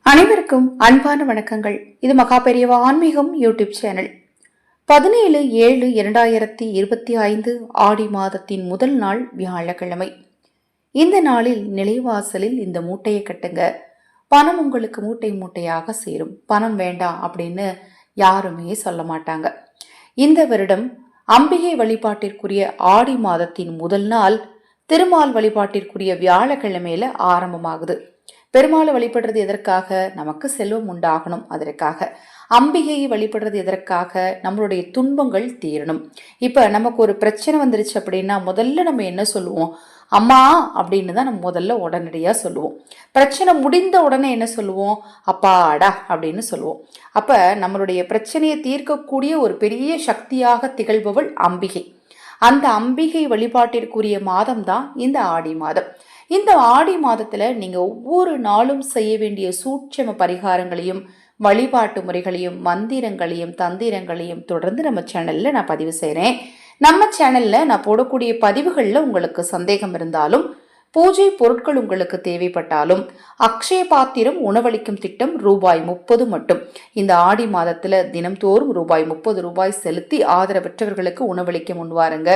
அனைவருக்கும் அன்பான வணக்கங்கள். இது மகா பெரியவா ஆன்மீகம் யூடியூப் சேனல். 17/7/2025 ஆடி மாதத்தின் முதல் நாள் வியாழக்கிழமை. இந்த நாளில் நிலைவாசலில் இந்த மூட்டையை கட்டுங்க. பணம் உங்களுக்கு மூட்டை மூட்டையாக சேரும். பணம் வேண்டாம் அப்படின்னு யாருமே சொல்ல மாட்டாங்க. இந்த வருடம் அம்பிகை வழிபாட்டிற்குரிய ஆடி மாதத்தின் முதல் நாள் திருமால் வழிபாட்டிற்குரிய வியாழக்கிழமையில ஆரம்பமாகுது. பெருமாளை வழிபடுறது எதற்காக? நமக்கு செல்வம் உண்டாகணும். அதற்காக. அம்பிகையை வழிபடுறது எதற்காக? நம்மளுடைய துன்பங்கள் தீரணும். இப்ப நமக்கு ஒரு பிரச்சனை வந்துருச்சு அப்படின்னா முதல்ல நம்ம என்ன சொல்லுவோம்? அம்மா அப்படின்னு தான் நம்ம முதல்ல உடனடியா சொல்லுவோம். பிரச்சனை முடிந்த உடனே என்ன சொல்லுவோம்? அப்பாடா அப்படின்னு சொல்லுவோம். அப்ப நம்மளுடைய பிரச்சனையை தீர்க்கக்கூடிய ஒரு பெரிய சக்தியாக திகழ்பவள் அம்பிகை. அந்த அம்பிகை வழிபாட்டிற்குரிய மாதம் தான் இந்த ஆடி மாதம். இந்த ஆடி மாதத்துல நீங்க ஒவ்வொரு நாளும் செய்ய வேண்டிய சூட்சம பரிகாரங்களையும் வழிபாட்டு முறைகளையும் மந்திரங்களையும் தந்திரங்களையும் தொடர்ந்து நம்ம சேனல்ல நான் பதிவு செய்றேன். நம்ம சேனல்ல நான் போடக்கூடிய பதிவுகள்ல உங்களுக்கு சந்தேகம் இருந்தாலும், பூஜை பொருட்கள் உங்களுக்கு தேவைப்பட்டாலும், அக்ஷய பாத்திரம் உணவளிக்கும் திட்டம் ரூபாய் 30 மட்டும். இந்த ஆடி மாதத்துல தினம்தோறும் ரூபாய் 30 செலுத்தி ஆதரவற்றவர்களுக்கு உணவளிக்க முன்வாருங்க.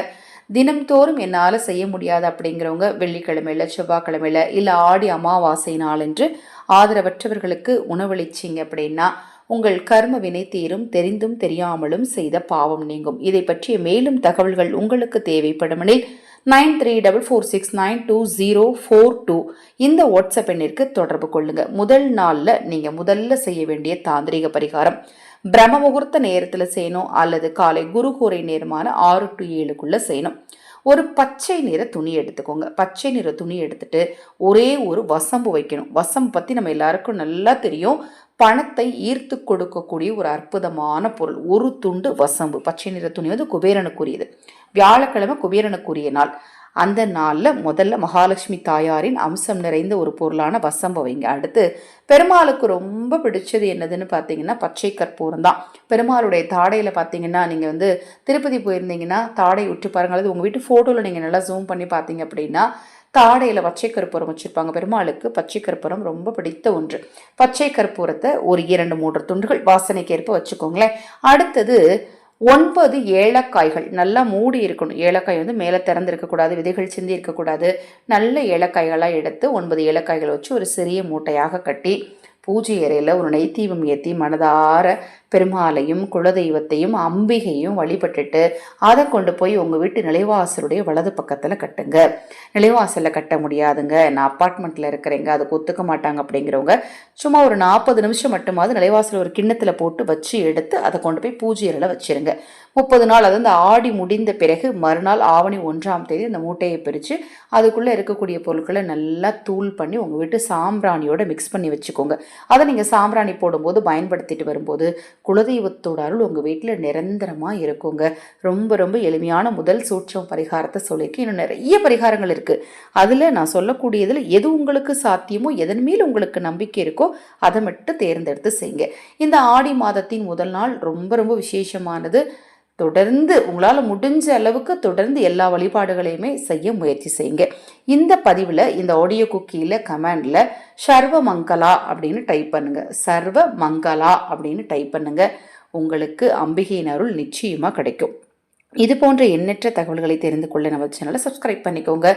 தினம்தோறும் என்னால் செய்ய முடியாது அப்படிங்கிறவங்க வெள்ளிக்கிழமையில செவ்வாய்க்கிழமையில இல்லை ஆடி அமாவாசை நாளென்று ஆதரவற்றவர்களுக்கு உணவளிச்சிங்க அப்படின்னா உங்கள் கர்ம வினை தீரும். தெரிந்தும் தெரியாமலும் செய்த பாவம் நீங்கும். இதை பற்றிய மேலும் தகவல்கள் உங்களுக்கு தேவைப்படுமெனில் 9346922042 இந்த வாட்ஸ்அப் எண்ணிற்கு தொடர்பு கொள்ளுங்க. முதல் நாள்ல நீங்க முதல்ல செய்ய வேண்டிய தாந்திரிக பரிகாரம் பிரம்ம முகூர்த்த நேரத்துல செய்யணும் அல்லது காலை குருகூரை நேரமான 6 to 7 செய்யணும். ஒரு பச்சை நிற துணி எடுத்துக்கோங்க. பச்சை நிற துணி எடுத்துட்டு ஒரே ஒரு வசம்பு வைக்கணும். வசம்பு பத்தி நம்ம எல்லாருக்கும் நல்லா தெரியும். பணத்தை ஈர்த்து கொடுக்கக்கூடிய ஒரு அற்புதமான பொருள். ஒரு துண்டு வசம்பு. பச்சை நிற துணி வந்து குபேரனுக்குரியது. வியாழக்கிழமை குபேரனுக்குரிய நாள். அந்த நாளில் முதல்ல மகாலட்சுமி தாயாரின் அம்சம் நிறைந்த ஒரு பொருளான வசம்பு வைங்க. அடுத்து பெருமாளுக்கு ரொம்ப பிடிச்சது என்னதுன்னு பார்த்தீங்கன்னா பச்சை கற்பூரம் தான். பெருமாளுடைய தாடையில் பார்த்தீங்கன்னா நீங்கள் வந்து திருப்பதி போயிருந்தீங்கன்னா தாடை விட்டு பாருங்கள். அல்லது உங்கள் வீட்டு ஃபோட்டோவில் நீங்கள் நல்லா ஜூம் பண்ணி பார்த்தீங்க அப்படின்னா தாடையில் பச்சை கற்பூரம் வச்சுருப்பாங்க. பெருமாளுக்கு பச்சை கற்பூரம் ரொம்ப பிடித்த ஒன்று. பச்சை கற்பூரத்தை ஒரு 2-3 துண்டுகள் வாசனைக்கு ஏற்ப வச்சுக்கோங்களேன். அடுத்தது 9 ஏலக்காய்கள் நல்லா மூடி இருக்கணும். ஏலக்காய் வந்து மேலே திறந்து இருக்கக்கூடாது, விதைகள் சிந்தி இருக்கக்கூடாது. நல்ல ஏலக்காய்களாக எடுத்து 9 ஏலக்காய்களை வச்சு ஒரு சிறிய மூட்டையாக கட்டி பூஜை அறையில் ஒரு நெய்தீபம் ஏற்றி மனதார பெருமாளையும் குலதெய்வத்தையும் அம்பிகையும் வழிபட்டுட்டு அதை கொண்டு போய் உங்கள் வீட்டு நிலைவாசலுடைய வலது பக்கத்தில் கட்டுங்க. நிலைவாசலில் கட்ட முடியாதுங்க, நான் அப்பார்ட்மெண்ட்டில் இருக்கிறேங்க, அதுக்கு ஒத்துக்க மாட்டாங்க அப்படிங்கிறவங்க சும்மா ஒரு 40 நிமிஷம் மட்டுமாவது நிலைவாசல் ஒரு கிண்ணத்தில் போட்டு வச்சு எடுத்து அதை கொண்டு போய் பூஜை அறையில் வச்சிருங்க. 30 நாள், அது வந்து ஆடி முடிந்த பிறகு மறுநாள் ஆவணி 1ஆம் தேதி அந்த மூட்டையை பிரித்து அதுக்குள்ளே இருக்கக்கூடிய பொருட்களை நல்லா தூள் பண்ணி உங்கள் வீட்டு சாம்பிராணியோட மிக்ஸ் பண்ணி வச்சுக்கோங்க. அதை நீங்கள் சாம்பிராணி போடும்போது பயன்படுத்திட்டு வரும்போது குலதெய்வத்தோட அருள் உங்கள் வீட்டில் நிரந்தரமாக இருக்குங்க. ரொம்ப ரொம்ப எளிமையான முதல் சூட்சம் பரிகாரத்தை சொல்லியிருக்கேன். இன்னும் நிறைய பரிகாரங்கள் இருக்குது. அதில் நான் சொல்லக்கூடியதில் எது உங்களுக்கு சாத்தியமோ, எதன் மேல் உங்களுக்கு நம்பிக்கை இருக்கோ அதை மட்டும் தேர்ந்தெடுத்து செய்யுங்க. இந்த ஆடி மாதத்தின் முதல் நாள் ரொம்ப ரொம்ப விசேஷமானது. தொடர்ந்து உங்களால் முடிஞ்ச அளவுக்கு தொடர்ந்து எல்லா வழிபாடுகளையுமே செய்ய முயற்சி செய்யுங்க. இந்த பதிவில் இந்த ஆடியோ குக்கியில் கமெண்டில் சர்வ மங்களா அப்படின்னு டைப் பண்ணுங்க. சர்வ மங்களா அப்படின்னு டைப் பண்ணுங்க. உங்களுக்கு அம்பிகையின் அருள் நிச்சயமாக கிடைக்கும். இது போன்ற எண்ணற்ற தகவல்களை தெரிந்து கொள்ள நம்ம சேனலை சப்ஸ்கிரைப் பண்ணிக்கோங்க.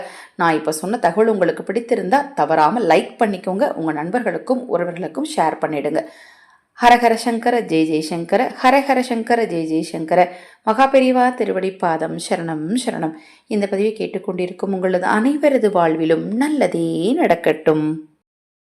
நான் இப்போ சொன்ன தகவல் உங்களுக்கு பிடித்திருந்தா தவறாமல் லைக் பண்ணிக்கோங்க. உங்கள் நண்பர்களுக்கும் உறவுகளுக்கும் ஷேர் பண்ணிடுங்க. ஹரஹர சங்கர ஜெய ஜெயசங்கர, ஹரஹர சங்கர ஜெய ஜெயசங்கர. மகா பெரியவா திருவடி பாதம் சரணம் சரணம். இந்த பதிவை கேட்டுக்கொண்டிருக்கும் உங்களது அனைவரது வாழ்விலும் நல்லதே நடக்கட்டும்.